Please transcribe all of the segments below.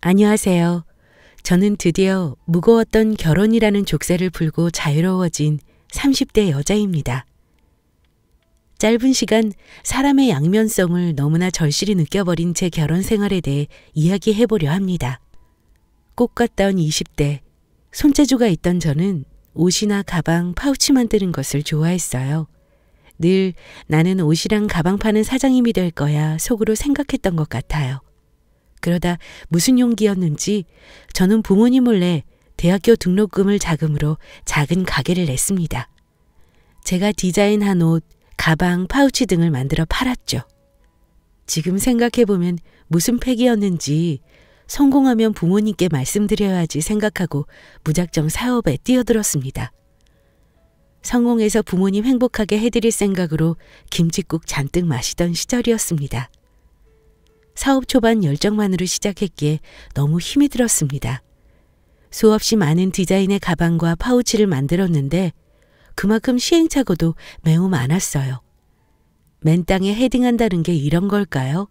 안녕하세요. 저는 드디어 무거웠던 결혼이라는 족쇄를 풀고 자유로워진 30대 여자입니다. 짧은 시간 사람의 양면성을 너무나 절실히 느껴버린 제 결혼 생활에 대해 이야기해보려 합니다. 꽃 같던 20대, 손재주가 있던 저는 옷이나 가방, 파우치 만드는 것을 좋아했어요. 늘 나는 옷이랑 가방 파는 사장님이 될 거야 속으로 생각했던 것 같아요. 그러다 무슨 용기였는지 저는 부모님 몰래 대학교 등록금을 자금으로 작은 가게를 냈습니다. 제가 디자인한 옷, 가방, 파우치 등을 만들어 팔았죠. 지금 생각해보면 무슨 패기였는지 성공하면 부모님께 말씀드려야지 생각하고 무작정 사업에 뛰어들었습니다. 성공해서 부모님 행복하게 해드릴 생각으로 김칫국 잔뜩 마시던 시절이었습니다. 사업 초반 열정만으로 시작했기에 너무 힘이 들었습니다. 수없이 많은 디자인의 가방과 파우치를 만들었는데 그만큼 시행착오도 매우 많았어요. 맨땅에 헤딩한다는 게 이런 걸까요?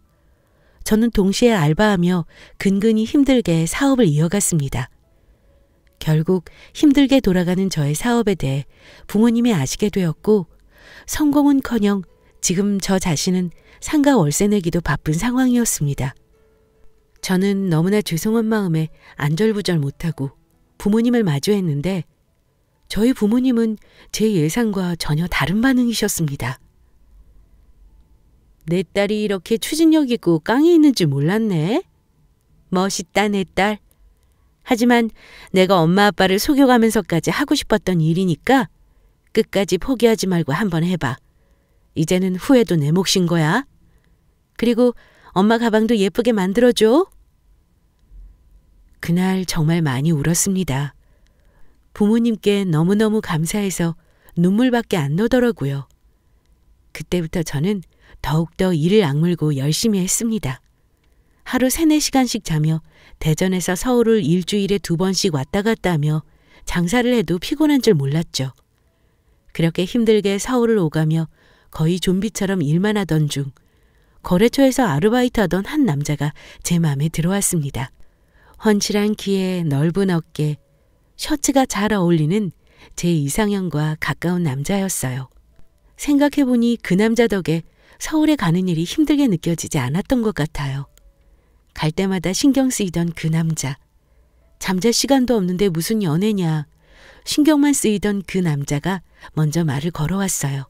저는 동시에 알바하며 근근히 힘들게 사업을 이어갔습니다. 결국 힘들게 돌아가는 저의 사업에 대해 부모님이 아시게 되었고 성공은커녕 지금 저 자신은 상가 월세 내기도 바쁜 상황이었습니다. 저는 너무나 죄송한 마음에 안절부절 못하고 부모님을 마주했는데 저희 부모님은 제 예상과 전혀 다른 반응이셨습니다. 내 딸이 이렇게 추진력 있고 깡이 있는 줄 몰랐네. 멋있다 내 딸. 하지만 내가 엄마 아빠를 속여가면서까지 하고 싶었던 일이니까 끝까지 포기하지 말고 한번 해봐. 이제는 후회도 내 몫인 거야. 그리고 엄마 가방도 예쁘게 만들어줘. 그날 정말 많이 울었습니다. 부모님께 너무너무 감사해서 눈물밖에 안 나더라고요. 그때부터 저는 더욱더 이를 악물고 열심히 했습니다. 하루 3-4시간씩 자며 대전에서 서울을 일주일에 2번씩 왔다 갔다 하며 장사를 해도 피곤한 줄 몰랐죠. 그렇게 힘들게 서울을 오가며 거의 좀비처럼 일만 하던 중 거래처에서 아르바이트 하던 한 남자가 제 마음에 들어왔습니다. 훤칠한 키에 넓은 어깨, 셔츠가 잘 어울리는 제 이상형과 가까운 남자였어요. 생각해보니 그 남자 덕에 서울에 가는 일이 힘들게 느껴지지 않았던 것 같아요. 갈 때마다 신경 쓰이던 그 남자. 잠잘 시간도 없는데 무슨 연애냐. 신경만 쓰이던 그 남자가 먼저 말을 걸어왔어요.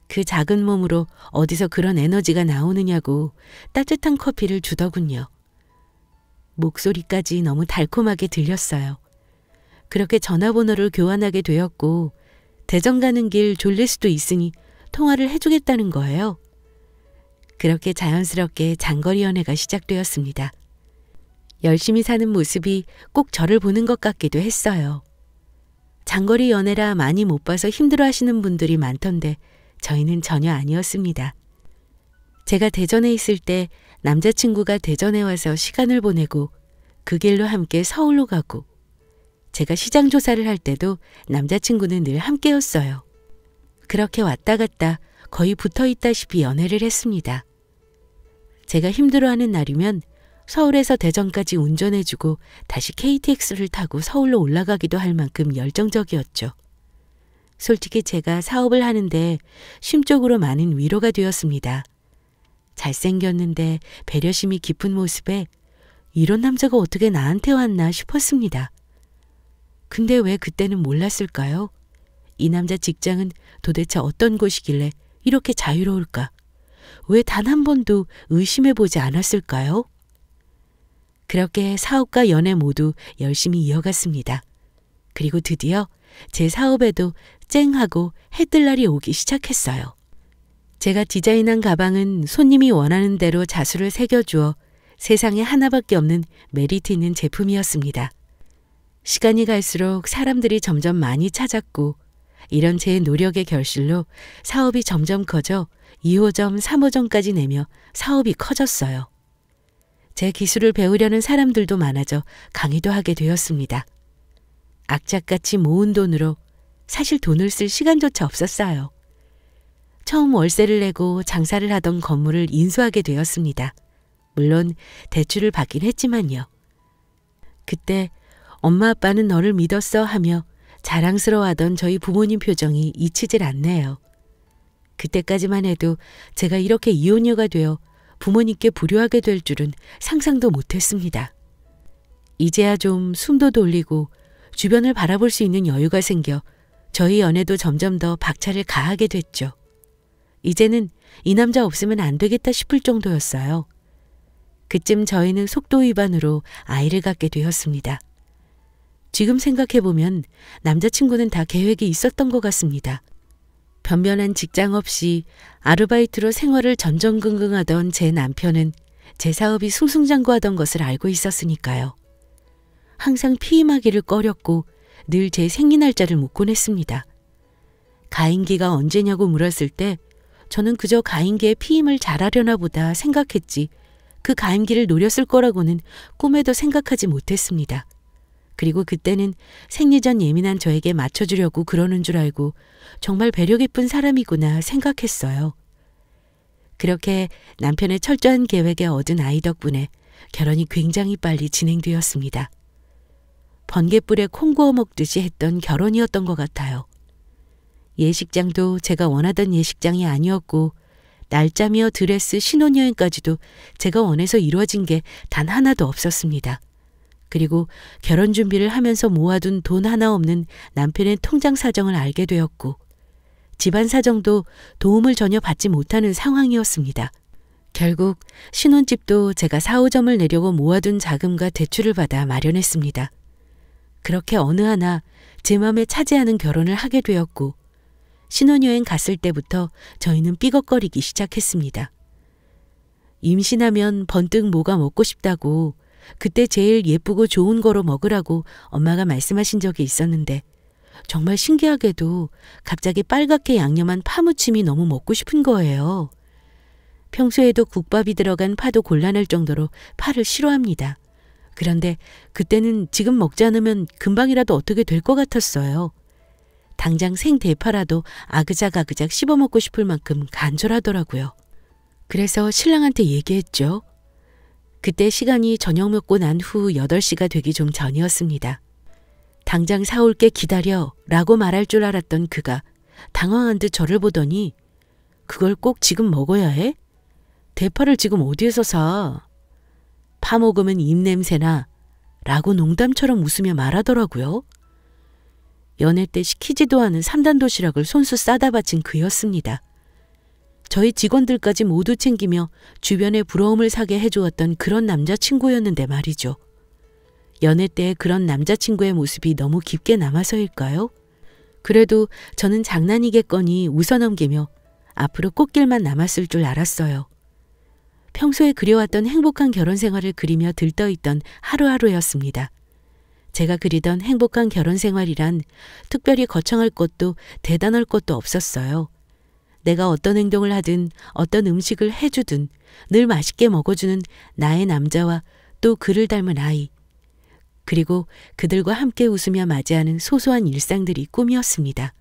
그 작은 몸으로 어디서 그런 에너지가 나오느냐고 따뜻한 커피를 주더군요. 목소리까지 너무 달콤하게 들렸어요. 그렇게 전화번호를 교환하게 되었고 대전 가는 길 졸릴 수도 있으니 통화를 해주겠다는 거예요. 그렇게 자연스럽게 장거리 연애가 시작되었습니다. 열심히 사는 모습이 꼭 저를 보는 것 같기도 했어요. 장거리 연애라 많이 못 봐서 힘들어하시는 분들이 많던데 저희는 전혀 아니었습니다. 제가 대전에 있을 때 남자친구가 대전에 와서 시간을 보내고 그 길로 함께 서울로 가고 제가 시장 조사를 할 때도 남자친구는 늘 함께였어요. 그렇게 왔다 갔다 거의 붙어있다시피 연애를 했습니다. 제가 힘들어하는 날이면 서울에서 대전까지 운전해주고 다시 KTX를 타고 서울로 올라가기도 할 만큼 열정적이었죠. 솔직히 제가 사업을 하는데 심적으로 많은 위로가 되었습니다. 잘생겼는데 배려심이 깊은 모습에 이런 남자가 어떻게 나한테 왔나 싶었습니다. 근데 왜 그때는 몰랐을까요? 이 남자 직장은 도대체 어떤 곳이길래 이렇게 자유로울까? 왜 단 한 번도 의심해보지 않았을까요? 그렇게 사업과 연애 모두 열심히 이어갔습니다. 그리고 드디어 제 사업에도 쨍하고 해뜰 날이 오기 시작했어요. 제가 디자인한 가방은 손님이 원하는 대로 자수를 새겨주어 세상에 하나밖에 없는 메리트 있는 제품이었습니다. 시간이 갈수록 사람들이 점점 많이 찾았고 이런 제 노력의 결실로 사업이 점점 커져 2호점, 3호점까지 내며 사업이 커졌어요. 제 기술을 배우려는 사람들도 많아져 강의도 하게 되었습니다. 악착같이 모은 돈으로 사실 돈을 쓸 시간조차 없었어요. 처음 월세를 내고 장사를 하던 건물을 인수하게 되었습니다. 물론 대출을 받긴 했지만요. 그때 엄마 아빠는 너를 믿었어 하며 자랑스러워하던 저희 부모님 표정이 잊히질 않네요. 그때까지만 해도 제가 이렇게 이혼녀가 되어 부모님께 불효하게 될 줄은 상상도 못했습니다. 이제야 좀 숨도 돌리고 주변을 바라볼 수 있는 여유가 생겨 저희 연애도 점점 더 박차를 가하게 됐죠. 이제는 이 남자 없으면 안 되겠다 싶을 정도였어요. 그쯤 저희는 속도 위반으로 아이를 갖게 되었습니다. 지금 생각해보면 남자친구는 다 계획이 있었던 것 같습니다. 변변한 직장 없이 아르바이트로 생활을 전전긍긍하던 제 남편은 제 사업이 승승장구하던 것을 알고 있었으니까요. 항상 피임하기를 꺼렸고 늘 제 생리날짜를 묻곤 했습니다. 가임기가 언제냐고 물었을 때 저는 그저 가임기에 피임을 잘하려나 보다 생각했지 그 가임기를 노렸을 거라고는 꿈에도 생각하지 못했습니다. 그리고 그때는 생리 전 예민한 저에게 맞춰주려고 그러는 줄 알고 정말 배려 깊은 사람이구나 생각했어요. 그렇게 남편의 철저한 계획에 얻은 아이 덕분에 결혼이 굉장히 빨리 진행되었습니다. 번갯불에 콩 구워 먹듯이 했던 결혼이었던 것 같아요. 예식장도 제가 원하던 예식장이 아니었고 날짜며 드레스, 신혼여행까지도 제가 원해서 이루어진 게 단 하나도 없었습니다. 그리고 결혼 준비를 하면서 모아둔 돈 하나 없는 남편의 통장 사정을 알게 되었고 집안 사정도 도움을 전혀 받지 못하는 상황이었습니다. 결국 신혼집도 제가 4, 5점을 내려고 모아둔 자금과 대출을 받아 마련했습니다. 그렇게 어느 하나 제 마음에 차지하는 결혼을 하게 되었고 신혼여행 갔을 때부터 저희는 삐걱거리기 시작했습니다. 임신하면 번뜩 뭐가 먹고 싶다고 그때 제일 예쁘고 좋은 거로 먹으라고 엄마가 말씀하신 적이 있었는데 정말 신기하게도 갑자기 빨갛게 양념한 파무침이 너무 먹고 싶은 거예요. 평소에도 국밥이 들어간 파도 곤란할 정도로 파를 싫어합니다. 그런데 그때는 지금 먹지 않으면 금방이라도 어떻게 될 것 같았어요. 당장 생대파라도 아그작아그작 씹어먹고 싶을 만큼 간절하더라고요. 그래서 신랑한테 얘기했죠. 그때 시간이 저녁 먹고 난 후 8시가 되기 좀 전이었습니다. 당장 사올게 기다려 라고 말할 줄 알았던 그가 당황한 듯 저를 보더니 그걸 꼭 지금 먹어야 해? 대파를 지금 어디에서 사? 파 먹으면 입냄새나 라고 농담처럼 웃으며 말하더라고요. 연애 때 시키지도 않은 3단 도시락을 손수 싸다 바친 그였습니다. 저희 직원들까지 모두 챙기며 주변에 부러움을 사게 해주었던 그런 남자친구였는데 말이죠. 연애 때 그런 남자친구의 모습이 너무 깊게 남아서일까요? 그래도 저는 장난이겠거니 웃어넘기며 앞으로 꽃길만 남았을 줄 알았어요. 평소에 그려왔던 행복한 결혼 생활을 그리며 들떠있던 하루하루였습니다. 제가 그리던 행복한 결혼 생활이란 특별히 거창할 것도 대단할 것도 없었어요. 내가 어떤 행동을 하든 어떤 음식을 해주든 늘 맛있게 먹어주는 나의 남자와 또 그를 닮은 아이, 그리고 그들과 함께 웃으며 맞이하는 소소한 일상들이 꿈이었습니다.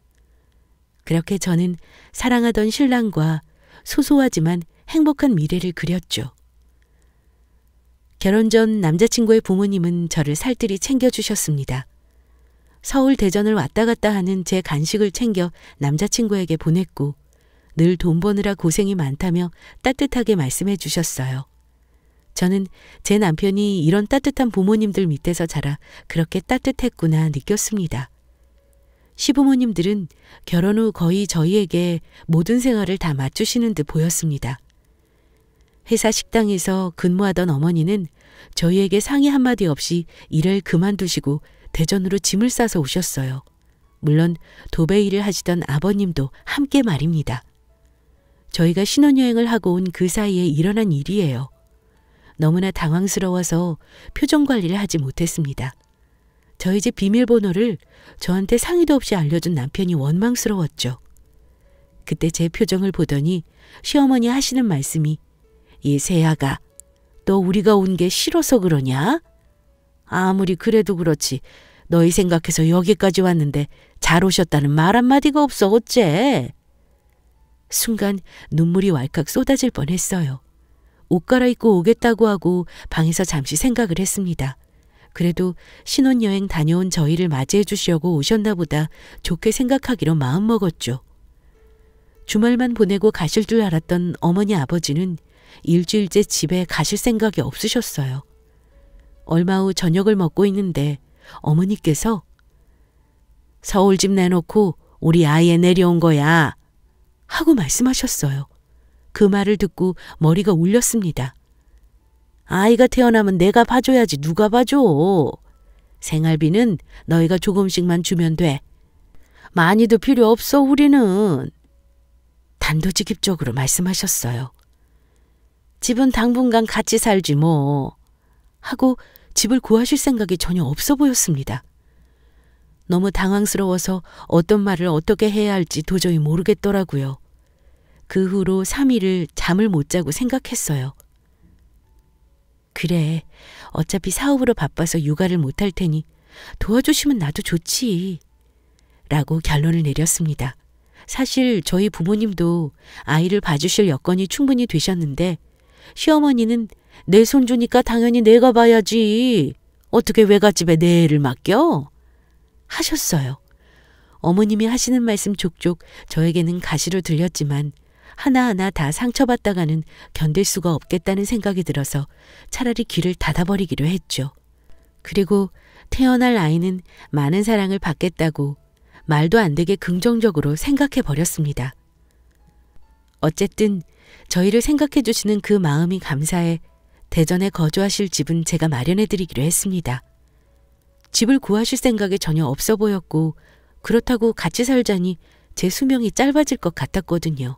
그렇게 저는 사랑하던 신랑과 소소하지만 행복한 미래를 그렸죠. 결혼 전 남자친구의 부모님은 저를 살뜰히 챙겨주셨습니다. 서울 대전을 왔다 갔다 하는 제 간식을 챙겨 남자친구에게 보냈고 늘 돈 버느라 고생이 많다며 따뜻하게 말씀해 주셨어요. 저는 제 남편이 이런 따뜻한 부모님들 밑에서 자라 그렇게 따뜻했구나 느꼈습니다. 시부모님들은 결혼 후 거의 저희에게 모든 생활을 다 맡주시는 듯 보였습니다. 회사 식당에서 근무하던 어머니는 저희에게 상의 한마디 없이 일을 그만두시고 대전으로 짐을 싸서 오셨어요. 물론 도배 일을 하시던 아버님도 함께 말입니다. 저희가 신혼여행을 하고 온 그 사이에 일어난 일이에요. 너무나 당황스러워서 표정 관리를 하지 못했습니다. 저희 집 비밀번호를 저한테 상의도 없이 알려준 남편이 원망스러웠죠. 그때 제 표정을 보더니 시어머니 하시는 말씀이 이 새아가 너 우리가 온 게 싫어서 그러냐? 아무리 그래도 그렇지 너희 생각해서 여기까지 왔는데 잘 오셨다는 말 한마디가 없어 어째? 순간 눈물이 왈칵 쏟아질 뻔했어요. 옷 갈아입고 오겠다고 하고 방에서 잠시 생각을 했습니다. 그래도 신혼여행 다녀온 저희를 맞이해 주시려고 오셨나 보다 좋게 생각하기로 마음먹었죠. 주말만 보내고 가실 줄 알았던 어머니 아버지는 일주일째 집에 가실 생각이 없으셨어요. 얼마 후 저녁을 먹고 있는데 어머니께서 서울 집 내놓고 우리 아이에 내려온 거야 하고 말씀하셨어요. 그 말을 듣고 머리가 울렸습니다. 아이가 태어나면 내가 봐줘야지 누가 봐줘. 생활비는 너희가 조금씩만 주면 돼. 많이도 필요 없어 우리는. 단도직입적으로 말씀하셨어요. 집은 당분간 같이 살지 뭐. 하고 집을 구하실 생각이 전혀 없어 보였습니다. 너무 당황스러워서 어떤 말을 어떻게 해야 할지 도저히 모르겠더라고요. 그 후로 3일을 잠을 못 자고 생각했어요. 그래, 어차피 사업으로 바빠서 육아를 못할 테니 도와주시면 나도 좋지. 라고 결론을 내렸습니다. 사실 저희 부모님도 아이를 봐주실 여건이 충분히 되셨는데 시어머니는 내 손주니까 당연히 내가 봐야지. 어떻게 외갓집에 내 애를 맡겨? 하셨어요. 어머님이 하시는 말씀 족족 저에게는 가시로 들렸지만 하나하나 다 상처받다가는 견딜 수가 없겠다는 생각이 들어서 차라리 귀를 닫아버리기로 했죠. 그리고 태어날 아이는 많은 사랑을 받겠다고 말도 안 되게 긍정적으로 생각해 버렸습니다. 어쨌든 저희를 생각해 주시는 그 마음이 감사해 대전에 거주하실 집은 제가 마련해 드리기로 했습니다. 집을 구하실 생각이 전혀 없어 보였고 그렇다고 같이 살자니 제 수명이 짧아질 것 같았거든요.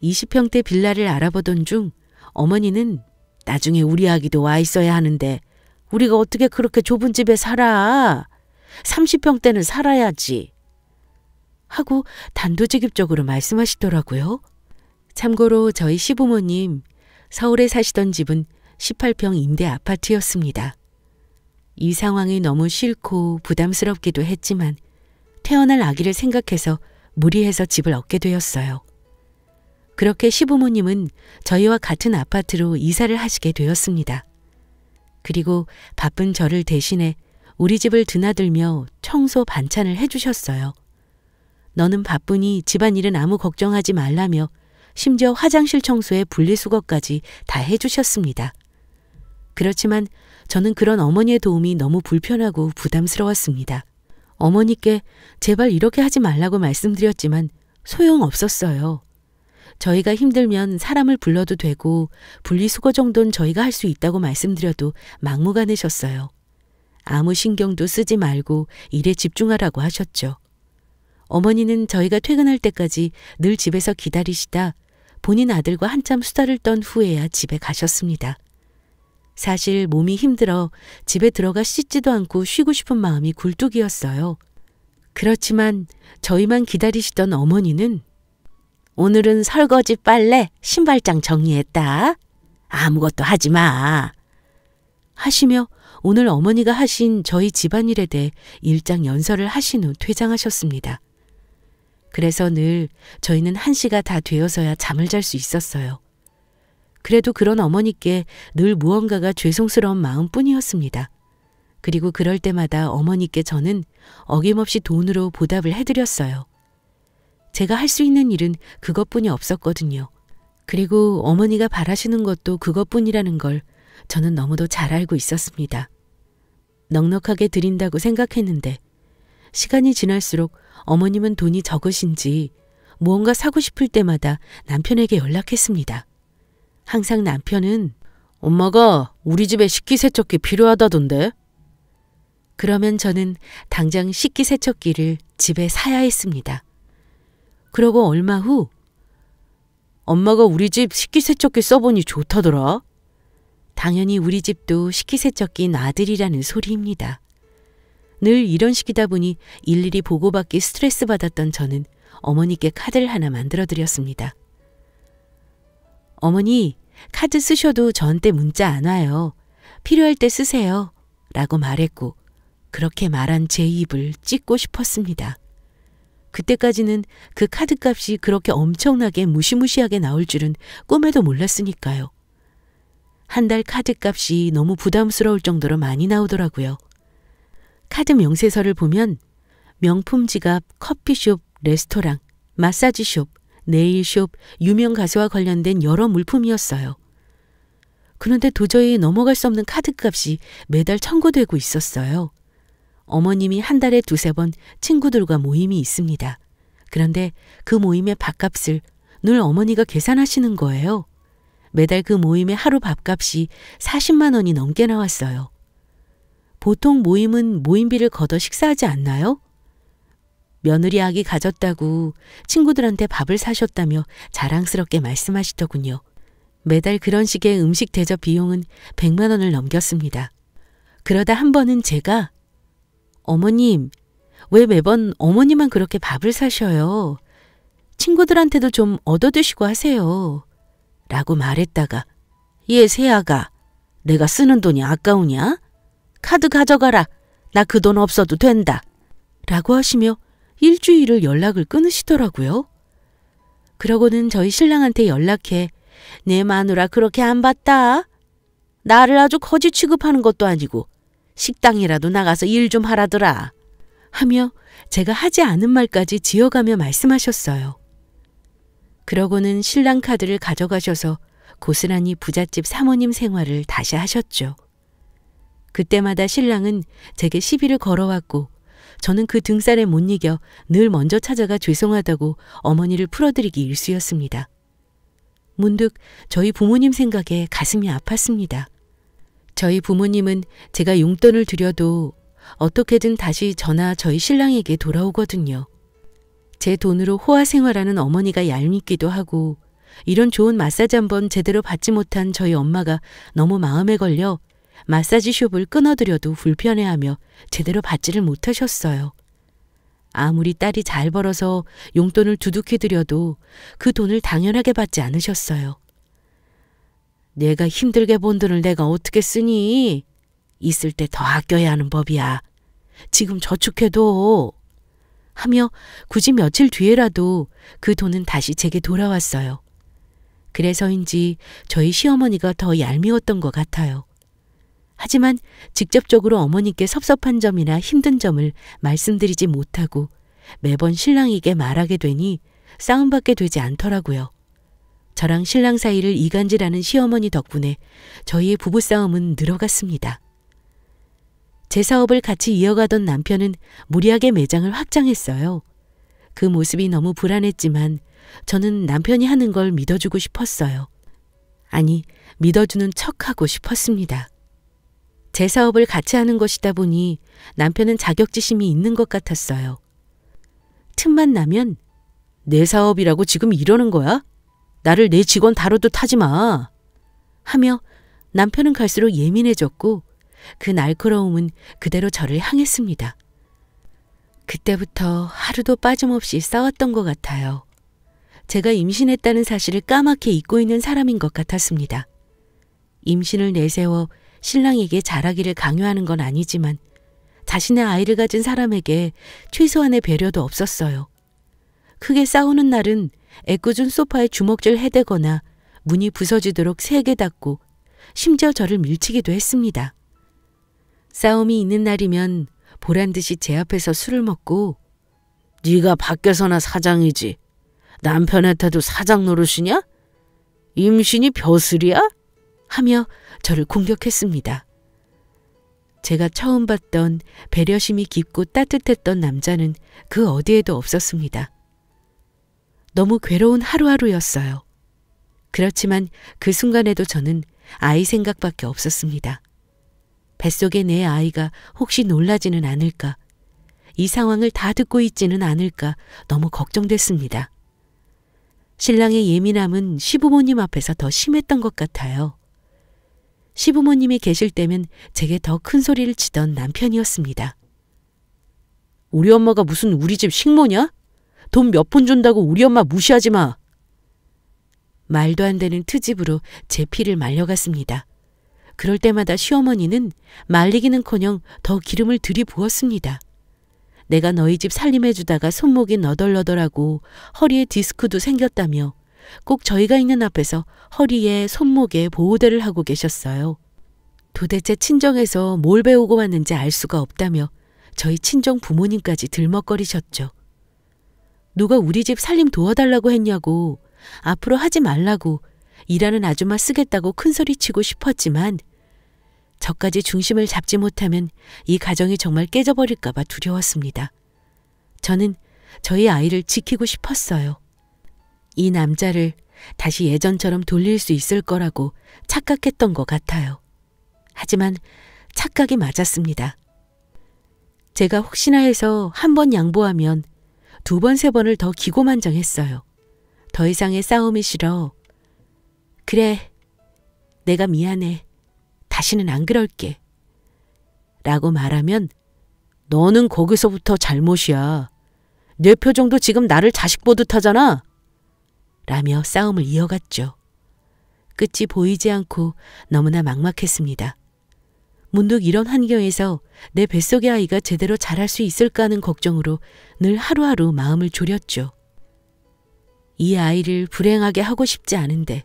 20평대 빌라를 알아보던 중 어머니는 나중에 우리 아기도 와 있어야 하는데 우리가 어떻게 그렇게 좁은 집에 살아? 30평대는 살아야지. 하고 단도직입적으로 말씀하시더라고요. 참고로 저희 시부모님 서울에 사시던 집은 18평 임대 아파트였습니다. 이 상황이 너무 싫고 부담스럽기도 했지만 태어날 아기를 생각해서 무리해서 집을 얻게 되었어요. 그렇게 시부모님은 저희와 같은 아파트로 이사를 하시게 되었습니다. 그리고 바쁜 저를 대신해 우리 집을 드나들며 청소 반찬을 해주셨어요. 너는 바쁘니 집안일은 아무 걱정하지 말라며 심지어 화장실 청소에 분리수거까지 다 해주셨습니다. 그렇지만 저는 그런 어머니의 도움이 너무 불편하고 부담스러웠습니다. 어머니께 제발 이렇게 하지 말라고 말씀드렸지만 소용없었어요. 저희가 힘들면 사람을 불러도 되고 분리수거 정도는 저희가 할 수 있다고 말씀드려도 막무가내셨어요. 아무 신경도 쓰지 말고 일에 집중하라고 하셨죠. 어머니는 저희가 퇴근할 때까지 늘 집에서 기다리시다 본인 아들과 한참 수다를 떤 후에야 집에 가셨습니다. 사실 몸이 힘들어 집에 들어가 씻지도 않고 쉬고 싶은 마음이 굴뚝이었어요. 그렇지만 저희만 기다리시던 어머니는 오늘은 설거지, 빨래, 신발장 정리했다. 아무것도 하지 마. 하시며 오늘 어머니가 하신 저희 집안일에 대해 일장 연설을 하신 후 퇴장하셨습니다. 그래서 늘 저희는 1시가 다 되어서야 잠을 잘 수 있었어요. 그래도 그런 어머니께 늘 무언가가 죄송스러운 마음뿐이었습니다. 그리고 그럴 때마다 어머니께 저는 어김없이 돈으로 보답을 해드렸어요. 제가 할 수 있는 일은 그것뿐이 없었거든요. 그리고 어머니가 바라시는 것도 그것뿐이라는 걸 저는 너무도 잘 알고 있었습니다. 넉넉하게 드린다고 생각했는데 시간이 지날수록 어머님은 돈이 적으신지 무언가 사고 싶을 때마다 남편에게 연락했습니다. 항상 남편은 엄마가 우리 집에 식기세척기 필요하다던데? 그러면 저는 당장 식기세척기를 집에 사야 했습니다. 그러고 얼마 후 엄마가 우리 집 식기세척기 써보니 좋다더라. 당연히 우리 집도 식기세척기 놔드리라는 소리입니다. 늘 이런 식이다 보니 일일이 보고받기 스트레스 받았던 저는 어머니께 카드를 하나 만들어 드렸습니다. 어머니, 카드 쓰셔도 저한테 문자 안 와요. 필요할 때 쓰세요. 라고 말했고 그렇게 말한 제 입을 찢고 싶었습니다. 그때까지는 그 카드값이 그렇게 엄청나게 무시무시하게 나올 줄은 꿈에도 몰랐으니까요. 한 달 카드값이 너무 부담스러울 정도로 많이 나오더라고요. 카드 명세서를 보면 명품 지갑, 커피숍, 레스토랑, 마사지숍, 네일숍, 유명 가수와 관련된 여러 물품이었어요. 그런데 도저히 넘어갈 수 없는 카드값이 매달 청구되고 있었어요. 어머님이 한 달에 2~3번 친구들과 모임이 있습니다. 그런데 그 모임의 밥값을 늘 어머니가 계산하시는 거예요. 매달 그 모임의 하루 밥값이 40만 원이 넘게 나왔어요. 보통 모임은 모임비를 걷어 식사하지 않나요? 며느리 아기 가졌다고 친구들한테 밥을 사셨다며 자랑스럽게 말씀하시더군요. 매달 그런 식의 음식 대접 비용은 100만 원을 넘겼습니다. 그러다 한 번은 제가 어머님, 왜 매번 어머니만 그렇게 밥을 사셔요? 친구들한테도 좀 얻어드시고 하세요. 라고 말했다가 얘 새아가 내가 쓰는 돈이 아까우냐? 카드 가져가라. 나 그 돈 없어도 된다. 라고 하시며 일주일을 연락을 끊으시더라고요. 그러고는 저희 신랑한테 연락해 내 마누라 그렇게 안 봤다. 나를 아주 거지 취급하는 것도 아니고 식당이라도 나가서 일 좀 하라더라. 하며 제가 하지 않은 말까지 지어가며 말씀하셨어요. 그러고는 신랑 카드를 가져가셔서 고스란히 부잣집 사모님 생활을 다시 하셨죠. 그때마다 신랑은 제게 시비를 걸어왔고 저는 그 등살에 못 이겨 늘 먼저 찾아가 죄송하다고 어머니를 풀어드리기 일쑤였습니다. 문득 저희 부모님 생각에 가슴이 아팠습니다. 저희 부모님은 제가 용돈을 드려도 어떻게든 다시 저나 저희 신랑에게 돌아오거든요. 제 돈으로 호화 생활하는 어머니가 얄밉기도 하고 이런 좋은 마사지 한번 제대로 받지 못한 저희 엄마가 너무 마음에 걸려 마사지 숍을 끊어드려도 불편해하며 제대로 받지를 못하셨어요. 아무리 딸이 잘 벌어서 용돈을 두둑히 드려도 그 돈을 당연하게 받지 않으셨어요. 내가 힘들게 번 돈을 내가 어떻게 쓰니? 있을 때 더 아껴야 하는 법이야. 지금 저축해도. 하며 굳이 며칠 뒤에라도 그 돈은 다시 제게 돌아왔어요. 그래서인지 저희 시어머니가 더 얄미웠던 것 같아요. 하지만 직접적으로 어머니께 섭섭한 점이나 힘든 점을 말씀드리지 못하고 매번 신랑에게 말하게 되니 싸움받게 되지 않더라고요. 저랑 신랑 사이를 이간질하는 시어머니 덕분에 저희의 부부싸움은 늘어갔습니다. 제 사업을 같이 이어가던 남편은 무리하게 매장을 확장했어요. 그 모습이 너무 불안했지만 저는 남편이 하는 걸 믿어주고 싶었어요. 아니, 믿어주는 척하고 싶었습니다. 제 사업을 같이 하는 것이다 보니 남편은 자격지심이 있는 것 같았어요. 틈만 나면 내 사업이라고 지금 이러는 거야? 나를 내 직원 다루듯 하지 마. 하며 남편은 갈수록 예민해졌고 그 날카로움은 그대로 저를 향했습니다. 그때부터 하루도 빠짐없이 싸웠던 것 같아요. 제가 임신했다는 사실을 까맣게 잊고 있는 사람인 것 같았습니다. 임신을 내세워 신랑에게 잘하기를 강요하는 건 아니지만 자신의 아이를 가진 사람에게 최소한의 배려도 없었어요. 크게 싸우는 날은 애꿎은 소파에 주먹질 해대거나 문이 부서지도록 세게 닫고 심지어 저를 밀치기도 했습니다. 싸움이 있는 날이면 보란듯이 제 앞에서 술을 먹고 네가 밖에서나 사장이지 남편한테도 사장 노릇이냐? 임신이 벼슬이야? 하며 저를 공격했습니다. 제가 처음 봤던 배려심이 깊고 따뜻했던 남자는 그 어디에도 없었습니다. 너무 괴로운 하루하루였어요. 그렇지만 그 순간에도 저는 아이 생각밖에 없었습니다. 뱃속에 내 아이가 혹시 놀라지는 않을까, 이 상황을 다 듣고 있지는 않을까 너무 걱정됐습니다. 신랑의 예민함은 시부모님 앞에서 더 심했던 것 같아요. 시부모님이 계실 때면 제게 더 큰 소리를 치던 남편이었습니다. 우리 엄마가 무슨 우리 집 식모냐? 돈 몇 푼 준다고 우리 엄마 무시하지 마. 말도 안 되는 트집으로 제 피를 말려갔습니다. 그럴 때마다 시어머니는 말리기는커녕 더 기름을 들이부었습니다. 내가 너희 집 살림해주다가 손목이 너덜너덜하고 허리에 디스크도 생겼다며 꼭 저희가 있는 앞에서 허리에 손목에 보호대를 하고 계셨어요. 도대체 친정에서 뭘 배우고 왔는지 알 수가 없다며 저희 친정 부모님까지 들먹거리셨죠. 누가 우리 집 살림 도와달라고 했냐고, 앞으로 하지 말라고, 일하는 아줌마 쓰겠다고 큰소리치고 싶었지만 저까지 중심을 잡지 못하면 이 가정이 정말 깨져버릴까 봐 두려웠습니다. 저는 저희 아이를 지키고 싶었어요. 이 남자를 다시 예전처럼 돌릴 수 있을 거라고 착각했던 것 같아요. 하지만 착각이 맞았습니다. 제가 혹시나 해서 한 번 양보하면 두 번, 세 번을 더 기고만장했어요. 더 이상의 싸움이 싫어. 그래, 내가 미안해. 다시는 안 그럴게. 라고 말하면 너는 거기서부터 잘못이야. 내 표정도 지금 나를 자식 보듯 하잖아. 라며 싸움을 이어갔죠. 끝이 보이지 않고 너무나 막막했습니다. 문득 이런 환경에서 내 뱃속의 아이가 제대로 자랄 수 있을까 하는 걱정으로 늘 하루하루 마음을 졸였죠. 이 아이를 불행하게 하고 싶지 않은데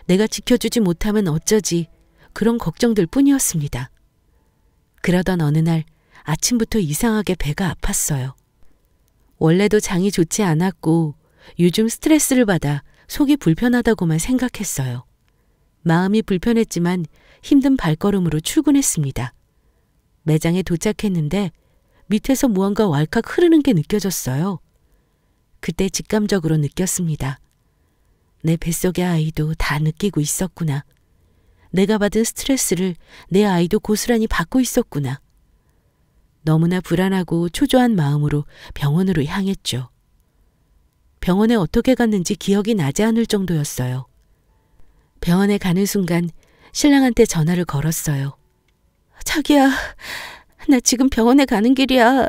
내가 지켜주지 못하면 어쩌지, 그런 걱정들 뿐이었습니다. 그러던 어느 날 아침부터 이상하게 배가 아팠어요. 원래도 장이 좋지 않았고 요즘 스트레스를 받아 속이 불편하다고만 생각했어요. 마음이 불편했지만 힘든 발걸음으로 출근했습니다. 매장에 도착했는데 밑에서 무언가 왈칵 흐르는 게 느껴졌어요. 그때 직감적으로 느꼈습니다. 내 뱃속의 아이도 다 느끼고 있었구나. 내가 받은 스트레스를 내 아이도 고스란히 받고 있었구나. 너무나 불안하고 초조한 마음으로 병원으로 향했죠. 병원에 어떻게 갔는지 기억이 나지 않을 정도였어요. 병원에 가는 순간 신랑한테 전화를 걸었어요. 자기야, 나 지금 병원에 가는 길이야.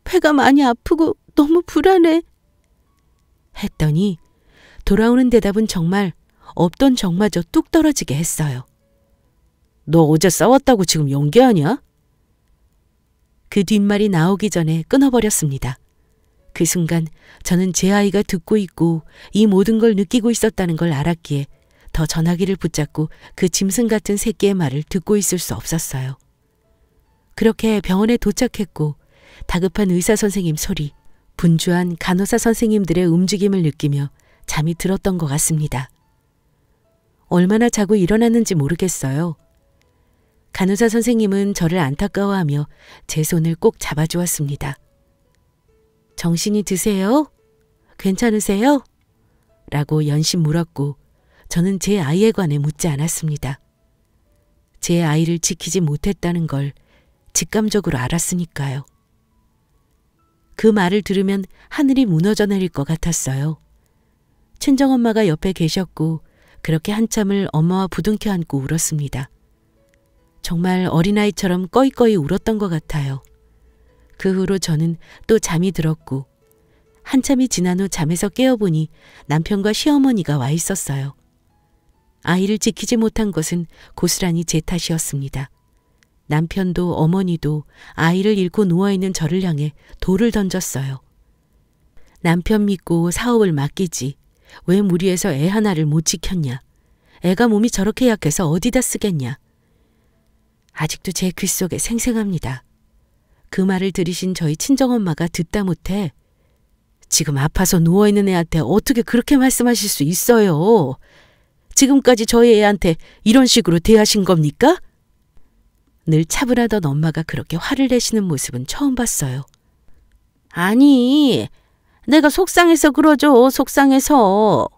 배가 많이 아프고 너무 불안해. 했더니 돌아오는 대답은 정말 없던 정마저 뚝 떨어지게 했어요. 너 어제 싸웠다고 지금 연기하냐? 그 뒷말이 나오기 전에 끊어버렸습니다. 그 순간 저는 제 아이가 듣고 있고 이 모든 걸 느끼고 있었다는 걸 알았기에 더 전화기를 붙잡고 그 짐승 같은 새끼의 말을 듣고 있을 수 없었어요. 그렇게 병원에 도착했고 다급한 의사 선생님 소리, 분주한 간호사 선생님들의 움직임을 느끼며 잠이 들었던 것 같습니다. 얼마나 자고 일어났는지 모르겠어요. 간호사 선생님은 저를 안타까워하며 제 손을 꼭 잡아주었습니다. 정신이 드세요? 괜찮으세요? 라고 연신 물었고 저는 제 아이에 관해 묻지 않았습니다. 제 아이를 지키지 못했다는 걸 직감적으로 알았으니까요. 그 말을 들으면 하늘이 무너져 내릴 것 같았어요. 친정엄마가 옆에 계셨고 그렇게 한참을 엄마와 부둥켜 안고 울었습니다. 정말 어린아이처럼 꺼이꺼이 울었던 것 같아요. 그 후로 저는 또 잠이 들었고 한참이 지난 후 잠에서 깨어보니 남편과 시어머니가 와 있었어요. 아이를 지키지 못한 것은 고스란히 제 탓이었습니다. 남편도 어머니도 아이를 잃고 누워있는 저를 향해 돌을 던졌어요. 남편 믿고 사업을 맡기지 왜 무리해서 애 하나를 못 지켰냐. 애가 몸이 저렇게 약해서 어디다 쓰겠냐. 아직도 제 귓속에 생생합니다. 그 말을 들으신 저희 친정엄마가 듣다 못해 지금 아파서 누워있는 애한테 어떻게 그렇게 말씀하실 수 있어요. 지금까지 저희 애한테 이런 식으로 대하신 겁니까? 늘 차분하던 엄마가 그렇게 화를 내시는 모습은 처음 봤어요. 아니, 내가 속상해서 그러죠. 속상해서.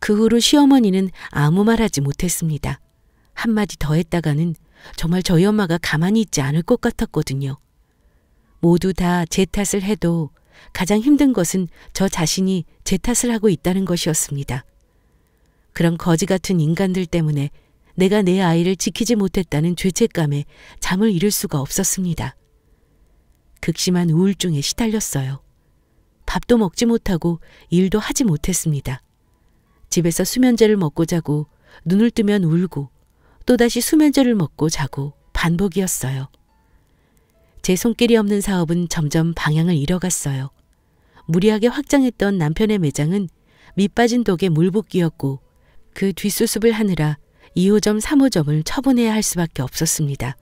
그 후로 시어머니는 아무 말 하지 못했습니다. 한마디 더 했다가는 정말 저희 엄마가 가만히 있지 않을 것 같았거든요. 모두 다 제 탓을 해도 가장 힘든 것은 저 자신이 제 탓을 하고 있다는 것이었습니다. 그런 거지 같은 인간들 때문에 내가 내 아이를 지키지 못했다는 죄책감에 잠을 이룰 수가 없었습니다. 극심한 우울증에 시달렸어요. 밥도 먹지 못하고 일도 하지 못했습니다. 집에서 수면제를 먹고 자고 눈을 뜨면 울고 또다시 수면제를 먹고 자고 반복이었어요. 제 손길이 없는 사업은 점점 방향을 잃어갔어요. 무리하게 확장했던 남편의 매장은 밑빠진 독에 물붓기였고 그 뒷수습을 하느라 2호점, 3호점을 처분해야 할 수밖에 없었습니다.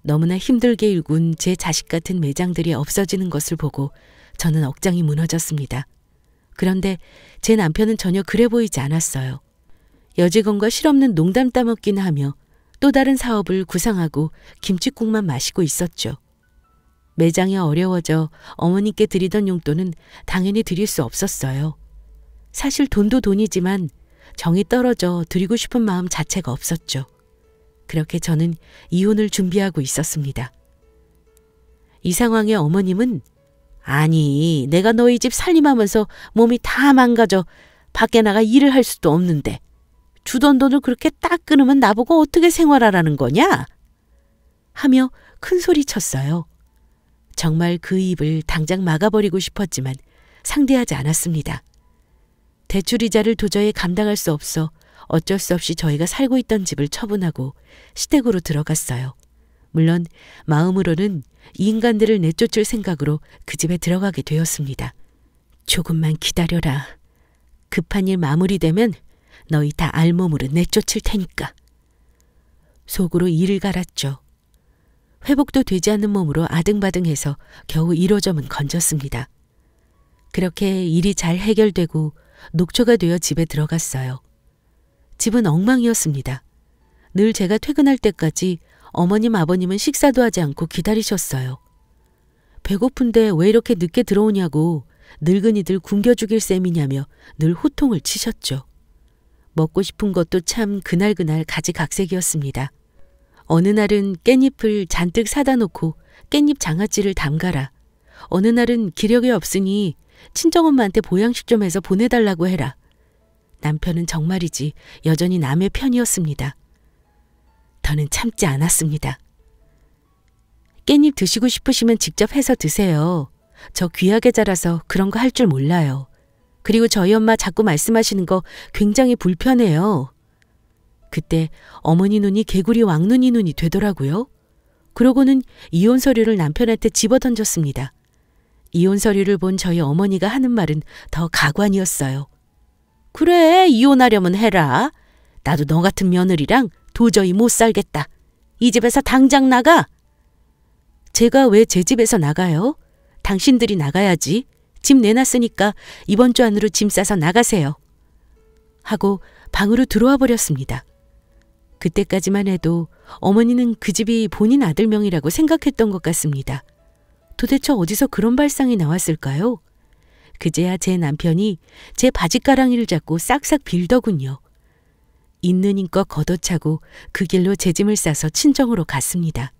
너무나 힘들게 일군 제 자식 같은 매장들이 없어지는 것을 보고 저는 억장이 무너졌습니다. 그런데 제 남편은 전혀 그래 보이지 않았어요. 여직원과 실없는 농담 따먹기나 하며 또 다른 사업을 구상하고 김칫국만 마시고 있었죠. 매장이 어려워져 어머니께 드리던 용돈은 당연히 드릴 수 없었어요. 사실 돈도 돈이지만 정이 떨어져 드리고 싶은 마음 자체가 없었죠. 그렇게 저는 이혼을 준비하고 있었습니다. 이 상황에 어머님은 아니, 내가 너희 집 살림하면서 몸이 다 망가져 밖에 나가 일을 할 수도 없는데 주던 돈을 그렇게 딱 끊으면 나보고 어떻게 생활하라는 거냐? 하며 큰 소리 쳤어요. 정말 그 입을 당장 막아버리고 싶었지만 상대하지 않았습니다. 대출이자를 도저히 감당할 수 없어 어쩔 수 없이 저희가 살고 있던 집을 처분하고 시댁으로 들어갔어요. 물론 마음으로는 이 인간들을 내쫓을 생각으로 그 집에 들어가게 되었습니다. 조금만 기다려라. 급한 일 마무리되면 너희 다 알몸으로 내쫓을 테니까. 속으로 이를 갈았죠. 회복도 되지 않는 몸으로 아등바등해서 겨우 1호점은 건졌습니다. 그렇게 일이 잘 해결되고 녹초가 되어 집에 들어갔어요. 집은 엉망이었습니다. 늘 제가 퇴근할 때까지 어머님 아버님은 식사도 하지 않고 기다리셨어요. 배고픈데 왜 이렇게 늦게 들어오냐고 늙은이들 굶겨 죽일 셈이냐며 늘 호통을 치셨죠. 먹고 싶은 것도 참 그날그날 가지각색이었습니다. 어느 날은 깻잎을 잔뜩 사다 놓고 깻잎 장아찌를 담가라. 어느 날은 기력이 없으니 친정엄마한테 보양식 좀 해서 보내달라고 해라. 남편은 정말이지 여전히 남의 편이었습니다. 더는 참지 않았습니다. 깻잎 드시고 싶으시면 직접 해서 드세요. 저 귀하게 자라서 그런 거 할 줄 몰라요. 그리고 저희 엄마 자꾸 말씀하시는 거 굉장히 불편해요. 그때 어머니 눈이 개구리 왕눈이 눈이 되더라고요. 그러고는 이혼 서류를 남편한테 집어던졌습니다. 이혼 서류를 본 저희 어머니가 하는 말은 더 가관이었어요. 그래, 이혼하려면 해라. 나도 너 같은 며느리랑 도저히 못 살겠다. 이 집에서 당장 나가. 제가 왜 제 집에서 나가요? 당신들이 나가야지. 집 내놨으니까 이번 주 안으로 짐 싸서 나가세요. 하고 방으로 들어와 버렸습니다. 그때까지만 해도 어머니는 그 집이 본인 아들 명이라고 생각했던 것 같습니다. 도대체 어디서 그런 발상이 나왔을까요? 그제야 제 남편이 제 바짓가랑이를 잡고 싹싹 빌더군요. 있는 힘껏 걷어차고 그 길로 제 짐을 싸서 친정으로 갔습니다.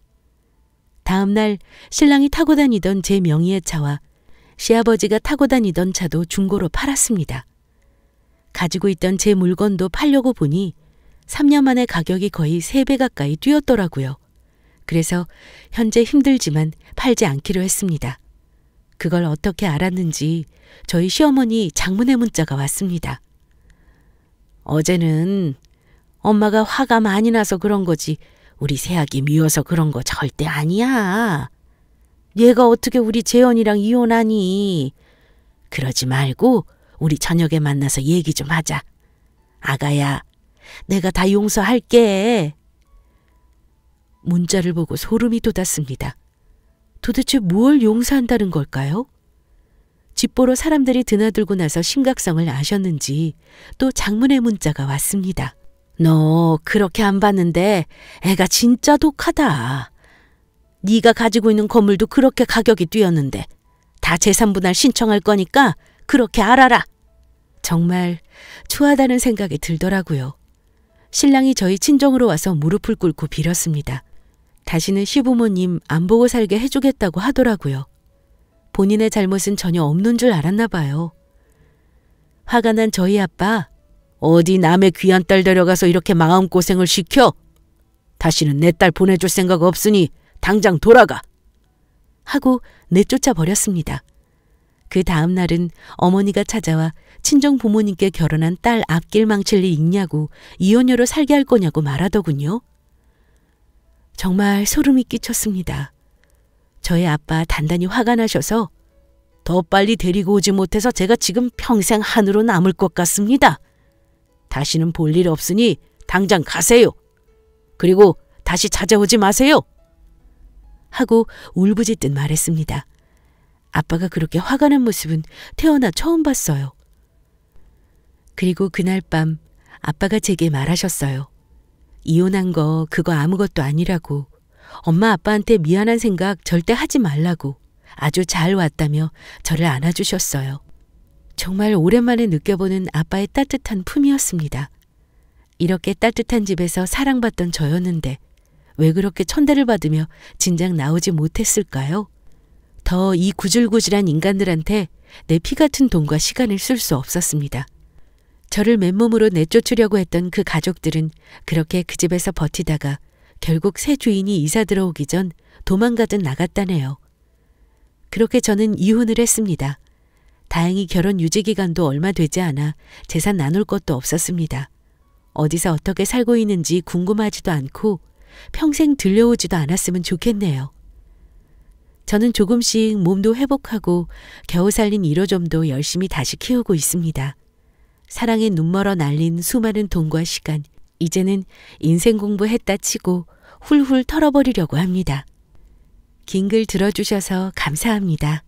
다음 날 신랑이 타고 다니던 제 명의의 차와 시아버지가 타고 다니던 차도 중고로 팔았습니다. 가지고 있던 제 물건도 팔려고 보니 3년 만에 가격이 거의 3배 가까이 뛰었더라고요. 그래서 현재 힘들지만 팔지 않기로 했습니다. 그걸 어떻게 알았는지 저희 시어머니 장문의 문자가 왔습니다. 어제는 엄마가 화가 많이 나서 그런 거지 우리 새아기 미워서 그런 거 절대 아니야. 얘가 어떻게 우리 재현이랑 이혼하니? 그러지 말고 우리 저녁에 만나서 얘기 좀 하자. 아가야, 내가 다 용서할게. 문자를 보고 소름이 돋았습니다. 도대체 뭘 용서한다는 걸까요? 집 보러 사람들이 드나들고 나서 심각성을 아셨는지 또 장문의 문자가 왔습니다. 너 그렇게 안 봤는데 애가 진짜 독하다. 네가 가지고 있는 건물도 그렇게 가격이 뛰었는데 다 재산분할 신청할 거니까 그렇게 알아라. 정말 추하다는 생각이 들더라고요. 신랑이 저희 친정으로 와서 무릎을 꿇고 빌었습니다. 다시는 시부모님 안 보고 살게 해주겠다고 하더라고요. 본인의 잘못은 전혀 없는 줄 알았나 봐요. 화가 난 저희 아빠, 어디 남의 귀한 딸 데려가서 이렇게 마음고생을 시켜? 다시는 내 딸 보내줄 생각 없으니 당장 돌아가. 하고 내쫓아 버렸습니다. 그 다음 날은 어머니가 찾아와 친정 부모님께 결혼한 딸 앞길 망칠 일 있냐고 이혼녀로 살게 할 거냐고 말하더군요. 정말 소름이 끼쳤습니다. 저희 아빠 단단히 화가 나셔서 더 빨리 데리고 오지 못해서 제가 지금 평생 한으로 남을 것 같습니다. 다시는 볼 일 없으니 당장 가세요. 그리고 다시 찾아오지 마세요. 하고 울부짖듯 말했습니다. 아빠가 그렇게 화가 난 모습은 태어나 처음 봤어요. 그리고 그날 밤 아빠가 제게 말하셨어요. 이혼한 거 그거 아무것도 아니라고. 엄마 아빠한테 미안한 생각 절대 하지 말라고. 아주 잘 왔다며 저를 안아주셨어요. 정말 오랜만에 느껴보는 아빠의 따뜻한 품이었습니다. 이렇게 따뜻한 집에서 사랑받던 저였는데 왜 그렇게 천대를 받으며 진작 나오지 못했을까요? 더 이 구질구질한 인간들한테 내 피 같은 돈과 시간을 쓸 수 없었습니다. 저를 맨몸으로 내쫓으려고 했던 그 가족들은 그렇게 그 집에서 버티다가 결국 새 주인이 이사 들어오기 전 도망가듯 나갔다네요. 그렇게 저는 이혼을 했습니다. 다행히 결혼 유지 기간도 얼마 되지 않아 재산 나눌 것도 없었습니다. 어디서 어떻게 살고 있는지 궁금하지도 않고 평생 들려오지도 않았으면 좋겠네요. 저는 조금씩 몸도 회복하고 겨우 살린 이로점도 열심히 다시 키우고 있습니다. 사랑에 눈멀어 날린 수많은 돈과 시간, 이제는 인생 공부했다 치고 훌훌 털어버리려고 합니다. 긴 글 들어주셔서 감사합니다.